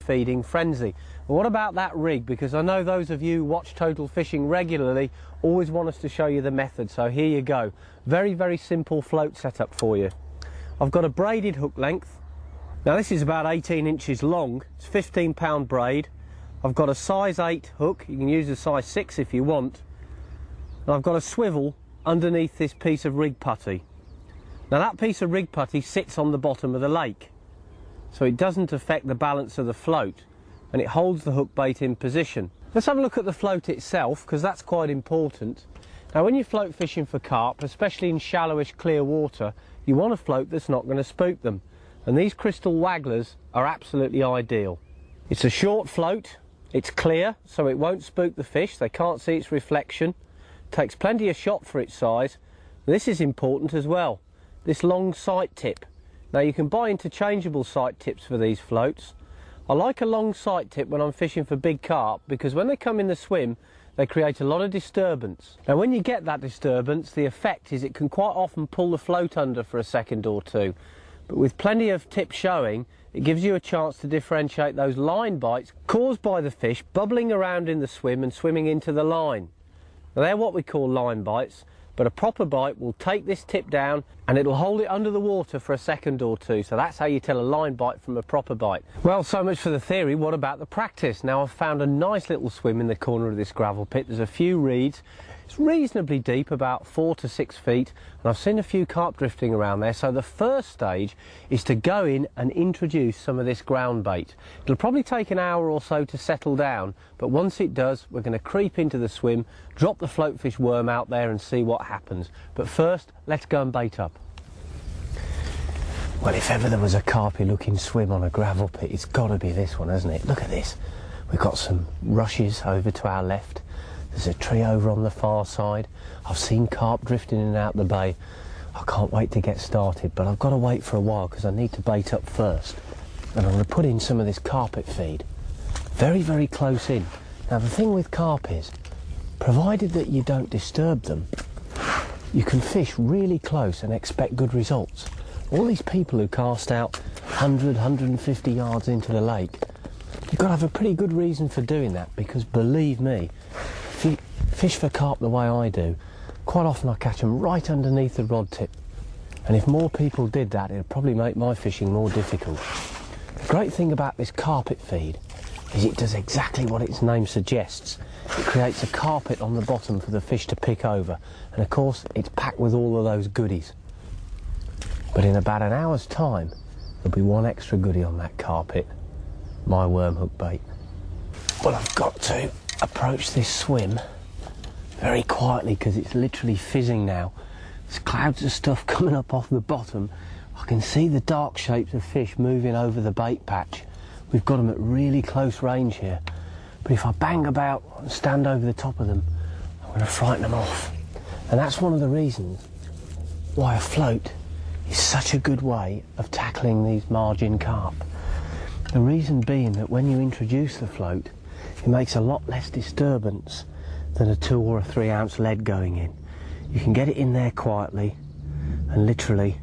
feeding frenzy. But what about that rig? Because I know those of you who watch Total Fishing regularly always want us to show you the method, so here you go. Very, very simple float setup for you. I've got a braided hook length. Now this is about 18 inches long, it's 15-pound braid. I've got a size 8 hook, you can use a size 6 if you want. And I've got a swivel underneath this piece of rig putty. Now that piece of rig putty sits on the bottom of the lake, so it doesn't affect the balance of the float, and it holds the hook bait in position. Let's have a look at the float itself, because that's quite important. Now when you're float fishing for carp, especially in shallowish clear water, you want a float that's not going to spook them, and these crystal wagglers are absolutely ideal. It's a short float, it's clear so it won't spook the fish, they can't see its reflection, takes plenty of shot for its size. This is important as well, this long sight tip. Now you can buy interchangeable sight tips for these floats. I like a long sight tip when I'm fishing for big carp, because when they come in the swim they create a lot of disturbance. Now when you get that disturbance, the effect is it can quite often pull the float under for a second or two. But with plenty of tips showing, it gives you a chance to differentiate those line bites caused by the fish bubbling around in the swim and swimming into the line. Now they're what we call line bites, but a proper bite will take this tip down and it'll hold it under the water for a second or two. So that's how you tell a line bite from a proper bite. Well, so much for the theory. What about the practice? Now I've found a nice little swim in the corner of this gravel pit. There's a few reeds. It's reasonably deep, about 4 to 6 feet, and I've seen a few carp drifting around there. So the first stage is to go in and introduce some of this ground bait. It'll probably take an hour or so to settle down, but once it does, we're going to creep into the swim, drop the floatfish worm out there and see what happens. But first, let's go and bait up. Well, if ever there was a carpy looking swim on a gravel pit, it's got to be this one, hasn't it? Look at this. We've got some rushes over to our left. There's a tree over on the far side. I've seen carp drifting in and out the bay. I can't wait to get started, but I've got to wait for a while because I need to bait up first. And I'm going to put in some of this carpet feed. Very, very close in. Now the thing with carp is, provided that you don't disturb them, you can fish really close and expect good results. All these people who cast out 100, 150 yards into the lake, you've got to have a pretty good reason for doing that, because believe me, if you fish for carp the way I do, quite often I catch them right underneath the rod tip. And if more people did that, it would probably make my fishing more difficult. The great thing about this carpet feed is it does exactly what its name suggests. It creates a carpet on the bottom for the fish to pick over. And of course, it's packed with all of those goodies. But in about an hour's time, there'll be one extra goodie on that carpet: my worm hook bait. Well, I've got to approach this swim very quietly because it's literally fizzing now. There's clouds of stuff coming up off the bottom. I can see the dark shapes of fish moving over the bait patch. We've got them at really close range here. But if I bang about and stand over the top of them, I'm going to frighten them off. And that's one of the reasons why a float is such a good way of tackling these margin carp. The reason being that when you introduce the float, it makes a lot less disturbance than a 2 or a 3 ounce lead going in. You can get it in there quietly and literally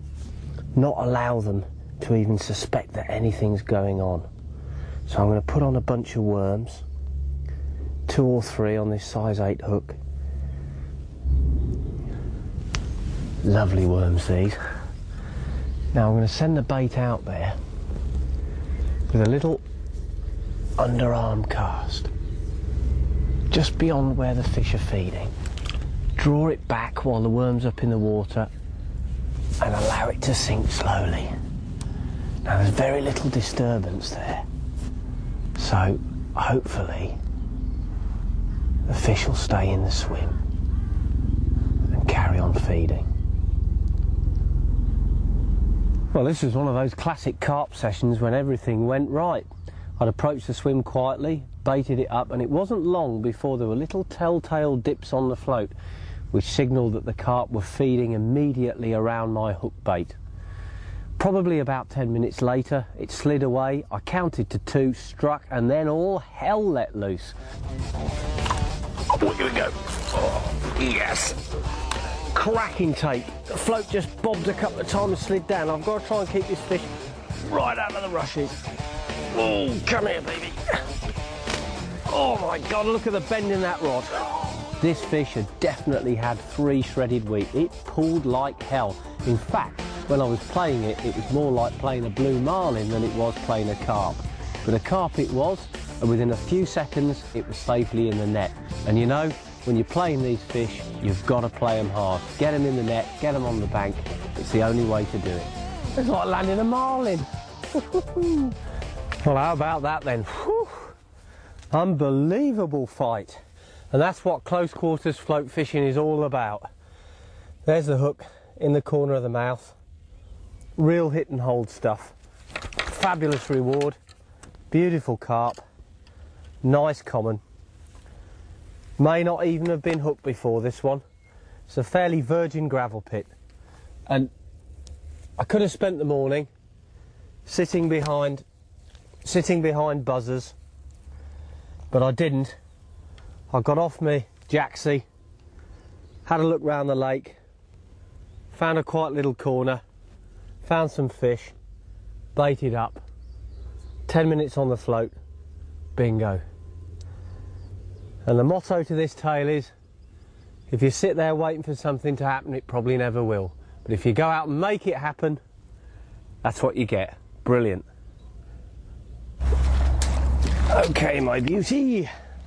not allow them to even suspect that anything's going on. So I'm going to put on a bunch of worms, 2 or 3 on this size 8 hook. Lovely worms these. Now I'm going to send the bait out there with a little underarm cast just beyond where the fish are feeding. Draw it back while the worm's up in the water and allow it to sink slowly. Now there's very little disturbance there, so hopefully the fish will stay in the swim and carry on feeding. Well, this was one of those classic carp sessions when everything went right. I'd approached the swim quietly, baited it up, and it wasn't long before there were little telltale dips on the float which signalled that the carp were feeding immediately around my hook bait. Probably about 10 minutes later, it slid away, I counted to 2, struck, and then all hell let loose. Oh, here we go. Oh, yes. Cracking take. The float just bobbed a couple of times and slid down. I've got to try and keep this fish right out of the rushes. Oh, come here, baby. Oh my God, look at the bend in that rod. This fish had definitely had 3 shredded wheat. It pulled like hell. In fact, when I was playing it, it was more like playing a blue marlin than it was playing a carp. But a carp it was, and within a few seconds, it was safely in the net. And you know, when you're playing these fish, you've got to play them hard. Get them in the net, get them on the bank. It's the only way to do it. It's like landing a marlin. Well, how about that then? Whew. Unbelievable fight. And that's what close quarters float fishing is all about. There's the hook in the corner of the mouth. Real hit and hold stuff. Fabulous reward. Beautiful carp. Nice common. May not even have been hooked before, this one. It's a fairly virgin gravel pit. And I could have spent the morning sitting behind buzzers, but I didn't. I got off my jacksie, had a look round the lake, found a quiet little corner, found some fish, baited up, 10 minutes on the float, bingo. And the motto to this tale is, if you sit there waiting for something to happen, it probably never will. But if you go out and make it happen, that's what you get. Brilliant. Okay, my beauty.